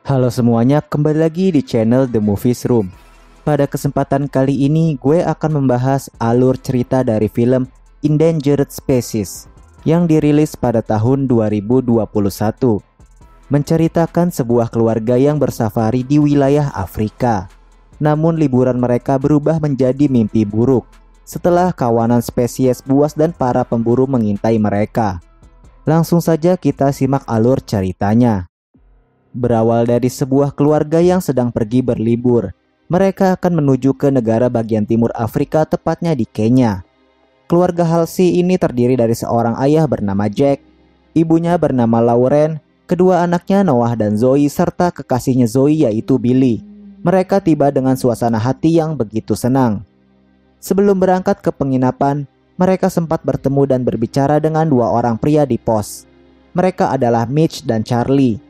Halo semuanya, kembali lagi di channel The Movies Room. Pada kesempatan kali ini gue akan membahas alur cerita dari film Endangered Species yang dirilis pada tahun 2021. Menceritakan sebuah keluarga yang bersafari di wilayah Afrika. Namun liburan mereka berubah menjadi mimpi buruk setelah kawanan spesies buas dan para pemburu mengintai mereka. Langsung saja kita simak alur ceritanya. Berawal dari sebuah keluarga yang sedang pergi berlibur. Mereka akan menuju ke negara bagian timur Afrika, tepatnya di Kenya. Keluarga Halsey ini terdiri dari seorang ayah bernama Jack, ibunya bernama Lauren, kedua anaknya Noah dan Zoe, serta kekasihnya Zoe yaitu Billy. Mereka tiba dengan suasana hati yang begitu senang. Sebelum berangkat ke penginapan, mereka sempat bertemu dan berbicara dengan dua orang pria di pos. Mereka adalah Mitch dan Charlie.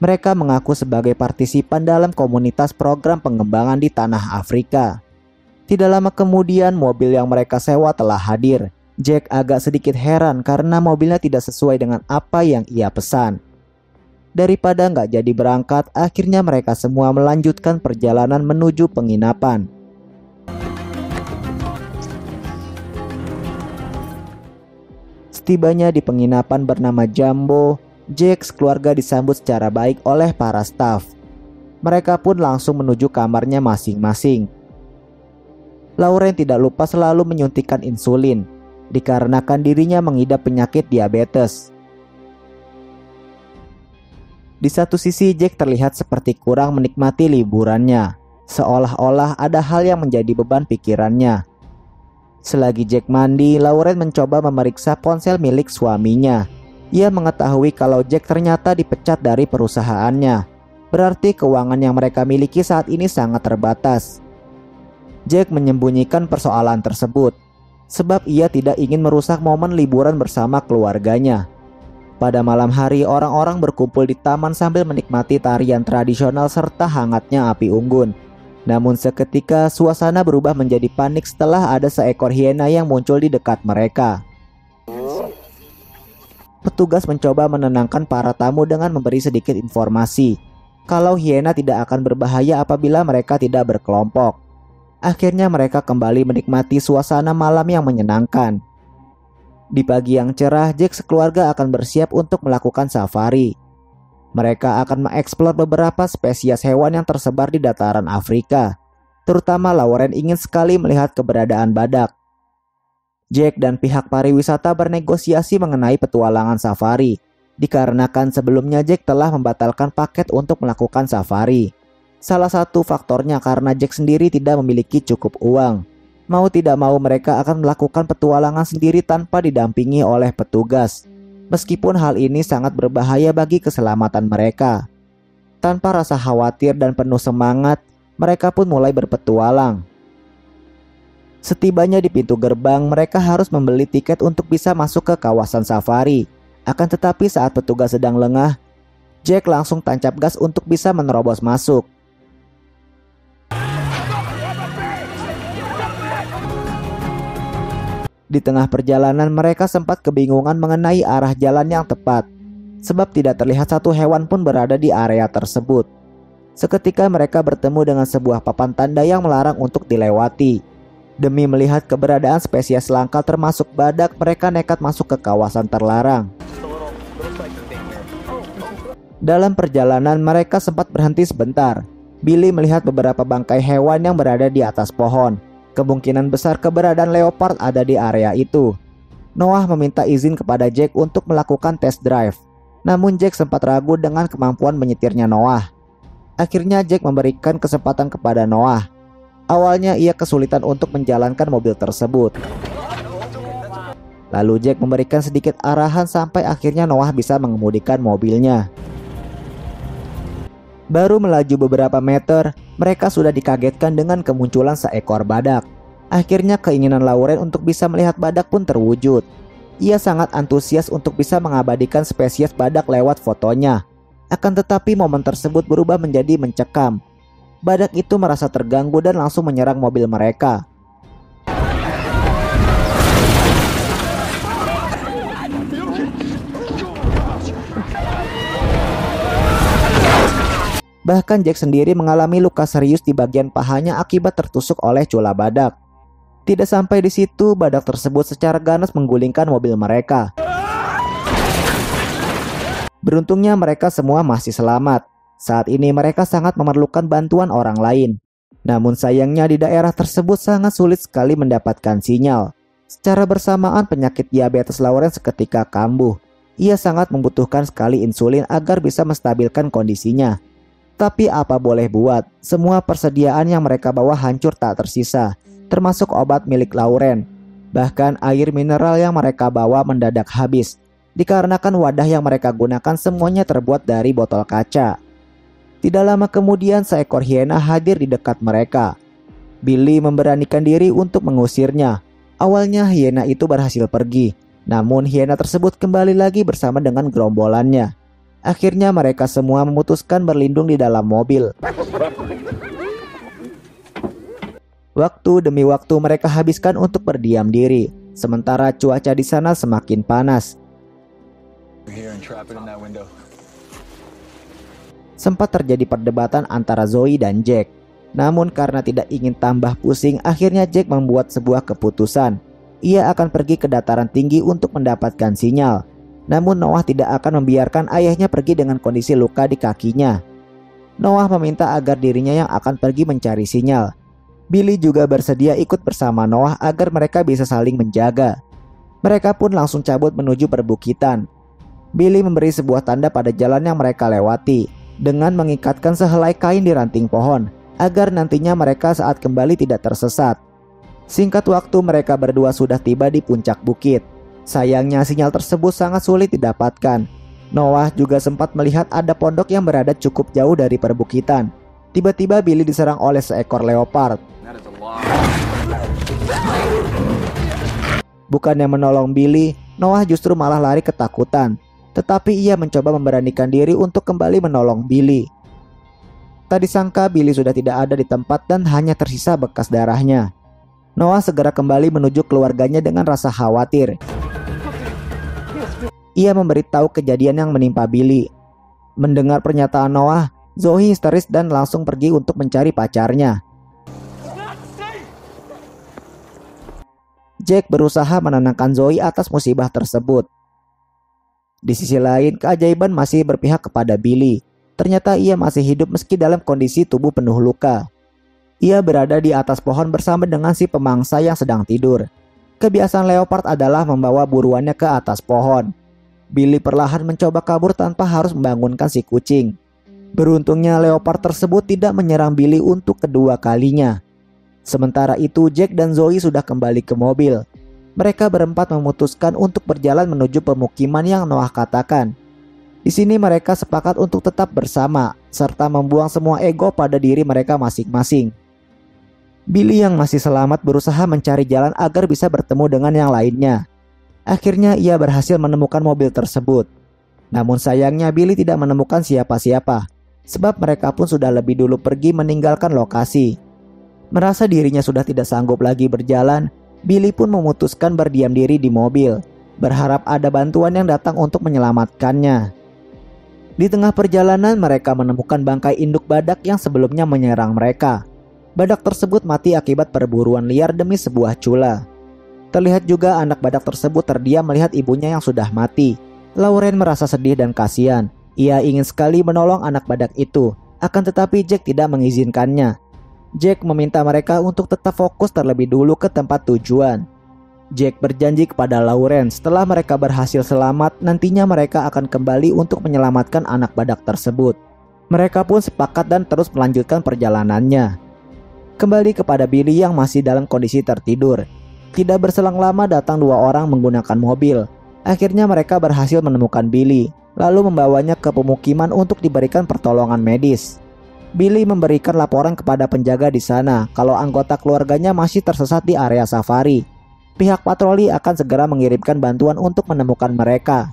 Mereka mengaku sebagai partisipan dalam komunitas program pengembangan di tanah Afrika. Tidak lama kemudian mobil yang mereka sewa telah hadir. Jack agak sedikit heran karena mobilnya tidak sesuai dengan apa yang ia pesan. Daripada nggak jadi berangkat, akhirnya mereka semua melanjutkan perjalanan menuju penginapan. Setibanya di penginapan bernama Jambo, Jack keluarga disambut secara baik oleh para staf. Mereka pun langsung menuju kamarnya masing-masing. Lauren tidak lupa selalu menyuntikkan insulin, dikarenakan dirinya mengidap penyakit diabetes. Di satu sisi Jack terlihat seperti kurang menikmati liburannya, seolah-olah ada hal yang menjadi beban pikirannya. Selagi Jack mandi, Lauren mencoba memeriksa ponsel milik suaminya. Ia mengetahui kalau Jack ternyata dipecat dari perusahaannya. Berarti keuangan yang mereka miliki saat ini sangat terbatas. Jack menyembunyikan persoalan tersebut, sebab ia tidak ingin merusak momen liburan bersama keluarganya. Pada malam hari, orang-orang berkumpul di taman sambil menikmati tarian tradisional serta hangatnya api unggun. Namun seketika suasana berubah menjadi panik setelah ada seekor hiena yang muncul di dekat mereka. Petugas mencoba menenangkan para tamu dengan memberi sedikit informasi kalau hiena tidak akan berbahaya apabila mereka tidak berkelompok. Akhirnya mereka kembali menikmati suasana malam yang menyenangkan. Di pagi yang cerah, Jack sekeluarga akan bersiap untuk melakukan safari. Mereka akan mengeksplor beberapa spesies hewan yang tersebar di dataran Afrika. Terutama Lauren ingin sekali melihat keberadaan badak. Jack dan pihak pariwisata bernegosiasi mengenai petualangan safari, dikarenakan sebelumnya Jack telah membatalkan paket untuk melakukan safari. Salah satu faktornya karena Jack sendiri tidak memiliki cukup uang. Mau tidak mau mereka akan melakukan petualangan sendiri tanpa didampingi oleh petugas. Meskipun hal ini sangat berbahaya bagi keselamatan mereka. Tanpa rasa khawatir dan penuh semangat, mereka pun mulai berpetualang. Setibanya di pintu gerbang, mereka harus membeli tiket untuk bisa masuk ke kawasan safari. Akan tetapi saat petugas sedang lengah, Jack langsung tancap gas untuk bisa menerobos masuk. Di tengah perjalanan mereka sempat kebingungan mengenai arah jalan yang tepat, sebab tidak terlihat satu hewan pun berada di area tersebut. Seketika mereka bertemu dengan sebuah papan tanda yang melarang untuk dilewati. Demi melihat keberadaan spesies langka termasuk badak, mereka nekat masuk ke kawasan terlarang. Dalam perjalanan mereka sempat berhenti sebentar. Billy melihat beberapa bangkai hewan yang berada di atas pohon. Kemungkinan besar keberadaan leopard ada di area itu. Noah meminta izin kepada Jack untuk melakukan test drive. Namun Jack sempat ragu dengan kemampuan menyetirnya Noah. Akhirnya Jack memberikan kesempatan kepada Noah. Awalnya ia kesulitan untuk menjalankan mobil tersebut. Lalu Jack memberikan sedikit arahan sampai akhirnya Noah bisa mengemudikan mobilnya. Baru melaju beberapa meter, mereka sudah dikagetkan dengan kemunculan seekor badak. Akhirnya keinginan Lauren untuk bisa melihat badak pun terwujud. Ia sangat antusias untuk bisa mengabadikan spesies badak lewat fotonya. Akan tetapi momen tersebut berubah menjadi mencekam. Badak itu merasa terganggu dan langsung menyerang mobil mereka. Bahkan Jack sendiri mengalami luka serius di bagian pahanya akibat tertusuk oleh cula badak. Tidak sampai di situ, badak tersebut secara ganas menggulingkan mobil mereka. Beruntungnya mereka semua masih selamat. Saat ini mereka sangat memerlukan bantuan orang lain. Namun sayangnya di daerah tersebut sangat sulit sekali mendapatkan sinyal. Secara bersamaan penyakit diabetes Lauren seketika kambuh. Ia sangat membutuhkan sekali insulin agar bisa menstabilkan kondisinya. Tapi apa boleh buat, semua persediaan yang mereka bawa hancur tak tersisa, termasuk obat milik Lauren. Bahkan air mineral yang mereka bawa mendadak habis, dikarenakan wadah yang mereka gunakan semuanya terbuat dari botol kaca. Tidak lama kemudian seekor hiena hadir di dekat mereka. Billy memberanikan diri untuk mengusirnya. Awalnya hiena itu berhasil pergi, namun hiena tersebut kembali lagi bersama dengan gerombolannya. Akhirnya mereka semua memutuskan berlindung di dalam mobil. Waktu demi waktu mereka habiskan untuk berdiam diri, sementara cuaca di sana semakin panas. Sempat terjadi perdebatan antara Zoe dan Jack. Namun karena tidak ingin tambah pusing, akhirnya Jack membuat sebuah keputusan. Ia akan pergi ke dataran tinggi untuk mendapatkan sinyal. Namun Noah tidak akan membiarkan ayahnya pergi dengan kondisi luka di kakinya. Noah meminta agar dirinya yang akan pergi mencari sinyal. Billy juga bersedia ikut bersama Noah agar mereka bisa saling menjaga. Mereka pun langsung cabut menuju perbukitan. Billy memberi sebuah tanda pada jalan yang mereka lewati dengan mengikatkan sehelai kain di ranting pohon agar nantinya mereka saat kembali tidak tersesat. Singkat waktu mereka berdua sudah tiba di puncak bukit. Sayangnya sinyal tersebut sangat sulit didapatkan. Noah juga sempat melihat ada pondok yang berada cukup jauh dari perbukitan. Tiba-tiba Billy diserang oleh seekor leopard. Bukannya menolong Billy, Noah justru malah lari ketakutan. Tetapi ia mencoba memberanikan diri untuk kembali menolong Billy. Tak disangka Billy sudah tidak ada di tempat dan hanya tersisa bekas darahnya. Noah segera kembali menuju keluarganya dengan rasa khawatir. Ia memberitahu kejadian yang menimpa Billy. Mendengar pernyataan Noah, Zoe histeris dan langsung pergi untuk mencari pacarnya. Jack berusaha menenangkan Zoe atas musibah tersebut. Di sisi lain, keajaiban masih berpihak kepada Billy. Ternyata ia masih hidup meski dalam kondisi tubuh penuh luka. Ia berada di atas pohon bersama dengan si pemangsa yang sedang tidur. Kebiasaan leopard adalah membawa buruannya ke atas pohon. Billy perlahan mencoba kabur tanpa harus membangunkan si kucing. Beruntungnya leopard tersebut tidak menyerang Billy untuk kedua kalinya. Sementara itu Jack dan Zoe sudah kembali ke mobil. Mereka berempat memutuskan untuk berjalan menuju pemukiman yang Noah katakan. Di sini mereka sepakat untuk tetap bersama, serta membuang semua ego pada diri mereka masing-masing. Billy yang masih selamat berusaha mencari jalan agar bisa bertemu dengan yang lainnya. Akhirnya ia berhasil menemukan mobil tersebut. Namun sayangnya Billy tidak menemukan siapa-siapa, sebab mereka pun sudah lebih dulu pergi meninggalkan lokasi. Merasa dirinya sudah tidak sanggup lagi berjalan, Billy pun memutuskan berdiam diri di mobil, berharap ada bantuan yang datang untuk menyelamatkannya. Di tengah perjalanan mereka menemukan bangkai induk badak yang sebelumnya menyerang mereka. Badak tersebut mati akibat perburuan liar demi sebuah cula. Terlihat juga anak badak tersebut terdiam melihat ibunya yang sudah mati. Lauren merasa sedih dan kasihan. Ia ingin sekali menolong anak badak itu, akan tetapi Jack tidak mengizinkannya. Jack meminta mereka untuk tetap fokus terlebih dulu ke tempat tujuan. Jack berjanji kepada Lauren setelah mereka berhasil selamat, nantinya mereka akan kembali untuk menyelamatkan anak badak tersebut. Mereka pun sepakat dan terus melanjutkan perjalanannya. Kembali kepada Billy yang masih dalam kondisi tertidur. Tidak berselang lama datang dua orang menggunakan mobil. Akhirnya mereka berhasil menemukan Billy, lalu membawanya ke pemukiman untuk diberikan pertolongan medis. Billy memberikan laporan kepada penjaga di sana kalau anggota keluarganya masih tersesat di area safari. Pihak patroli akan segera mengirimkan bantuan untuk menemukan mereka.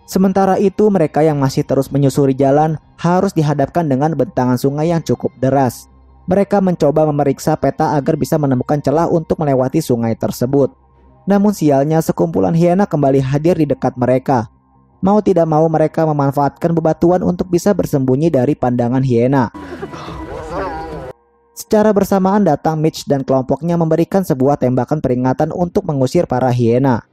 Sementara itu mereka yang masih terus menyusuri jalan harus dihadapkan dengan bentangan sungai yang cukup deras. Mereka mencoba memeriksa peta agar bisa menemukan celah untuk melewati sungai tersebut. Namun sialnya sekumpulan hiena kembali hadir di dekat mereka. Mau tidak mau mereka memanfaatkan bebatuan untuk bisa bersembunyi dari pandangan hiena. Secara bersamaan datang Mitch dan kelompoknya memberikan sebuah tembakan peringatan untuk mengusir para hiena.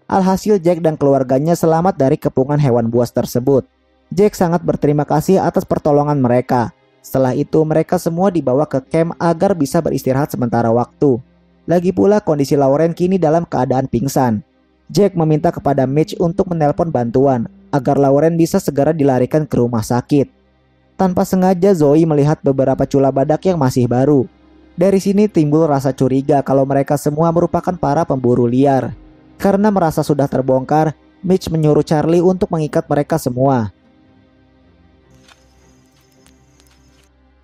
Alhasil Jack dan keluarganya selamat dari kepungan hewan buas tersebut. Jack sangat berterima kasih atas pertolongan mereka. Setelah itu mereka semua dibawa ke camp agar bisa beristirahat sementara waktu. Lagi pula kondisi Lauren kini dalam keadaan pingsan. Jack meminta kepada Mitch untuk menelpon bantuan agar Lauren bisa segera dilarikan ke rumah sakit. Tanpa sengaja Zoe melihat beberapa cula badak yang masih baru. Dari sini timbul rasa curiga kalau mereka semua merupakan para pemburu liar. Karena merasa sudah terbongkar, Mitch menyuruh Charlie untuk mengikat mereka semua.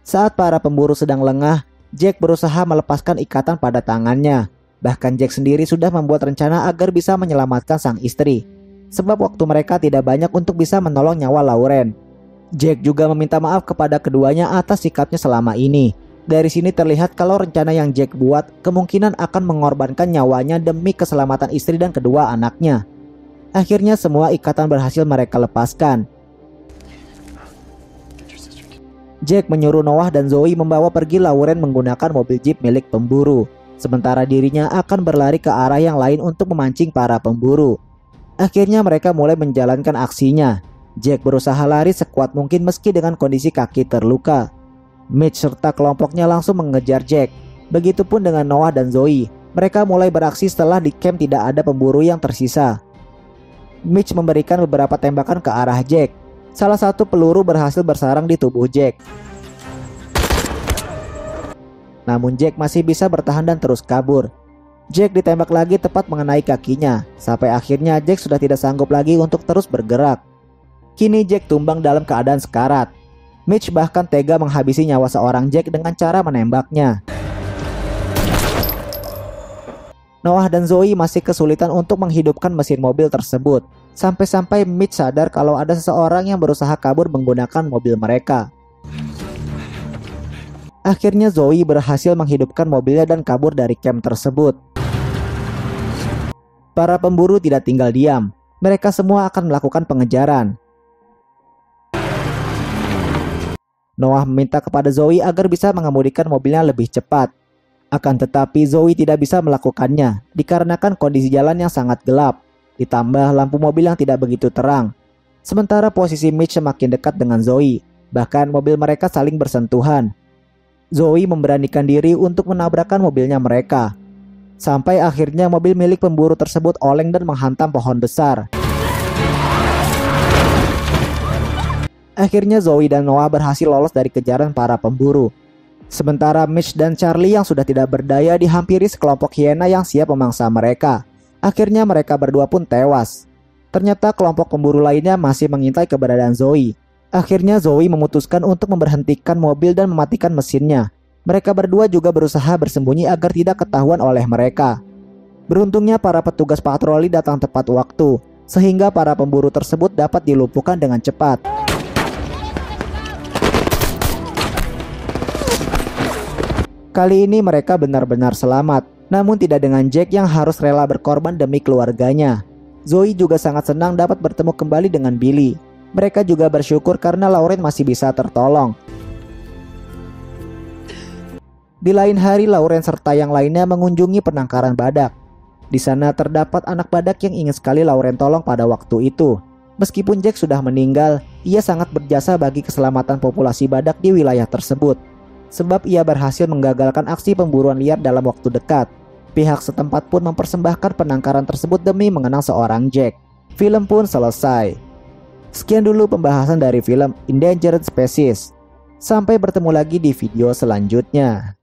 Saat para pemburu sedang lengah, Jack berusaha melepaskan ikatan pada tangannya. Bahkan Jack sendiri sudah membuat rencana agar bisa menyelamatkan sang istri. Sebab waktu mereka tidak banyak untuk bisa menolong nyawa Lauren. Jack juga meminta maaf kepada keduanya atas sikapnya selama ini. Dari sini terlihat kalau rencana yang Jack buat kemungkinan akan mengorbankan nyawanya demi keselamatan istri dan kedua anaknya. Akhirnya semua ikatan berhasil mereka lepaskan. Jack menyuruh Noah dan Zoe membawa pergi Lauren menggunakan mobil jeep milik pemburu. Sementara dirinya akan berlari ke arah yang lain untuk memancing para pemburu. Akhirnya mereka mulai menjalankan aksinya. Jack berusaha lari sekuat mungkin meski dengan kondisi kaki terluka. Mitch serta kelompoknya langsung mengejar Jack. Begitupun dengan Noah dan Zoe. Mereka mulai beraksi setelah di camp tidak ada pemburu yang tersisa. Mitch memberikan beberapa tembakan ke arah Jack. Salah satu peluru berhasil bersarang di tubuh Jack. Namun Jack masih bisa bertahan dan terus kabur. Jack ditembak lagi tepat mengenai kakinya. Sampai akhirnya Jack sudah tidak sanggup lagi untuk terus bergerak. Kini Jack tumbang dalam keadaan sekarat. Mitch bahkan tega menghabisi nyawa seorang Jack dengan cara menembaknya. Noah dan Zoe masih kesulitan untuk menghidupkan mesin mobil tersebut. Sampai-sampai Mitch sadar kalau ada seseorang yang berusaha kabur menggunakan mobil mereka. Akhirnya Zoe berhasil menghidupkan mobilnya dan kabur dari camp tersebut. Para pemburu tidak tinggal diam. Mereka semua akan melakukan pengejaran. Noah meminta kepada Zoe agar bisa mengemudikan mobilnya lebih cepat. Akan tetapi Zoe tidak bisa melakukannya dikarenakan kondisi jalan yang sangat gelap, ditambah lampu mobil yang tidak begitu terang. Sementara posisi Mitch semakin dekat dengan Zoe, bahkan mobil mereka saling bersentuhan. Zoe memberanikan diri untuk menabrakkan mobilnya mereka. Sampai akhirnya mobil milik pemburu tersebut oleng dan menghantam pohon besar. Akhirnya Zoe dan Noah berhasil lolos dari kejaran para pemburu. Sementara Mitch dan Charlie yang sudah tidak berdaya dihampiri sekelompok hiena yang siap memangsa mereka. Akhirnya mereka berdua pun tewas. Ternyata kelompok pemburu lainnya masih mengintai keberadaan Zoe. Akhirnya Zoe memutuskan untuk memberhentikan mobil dan mematikan mesinnya. Mereka berdua juga berusaha bersembunyi agar tidak ketahuan oleh mereka. Beruntungnya para petugas patroli datang tepat waktu, sehingga para pemburu tersebut dapat dilumpuhkan dengan cepat. Kali ini mereka benar-benar selamat, namun tidak dengan Jack yang harus rela berkorban demi keluarganya. Zoe juga sangat senang dapat bertemu kembali dengan Billy. Mereka juga bersyukur karena Lauren masih bisa tertolong. Di lain hari, Lauren serta yang lainnya mengunjungi penangkaran badak. Di sana terdapat anak badak yang ingin sekali Lauren tolong pada waktu itu. Meskipun Jack sudah meninggal, ia sangat berjasa bagi keselamatan populasi badak di wilayah tersebut. Sebab ia berhasil menggagalkan aksi pemburuan liar dalam waktu dekat. Pihak setempat pun mempersembahkan penangkaran tersebut demi mengenang seorang Jack. Film pun selesai. Sekian dulu pembahasan dari film Endangered Species. Sampai bertemu lagi di video selanjutnya.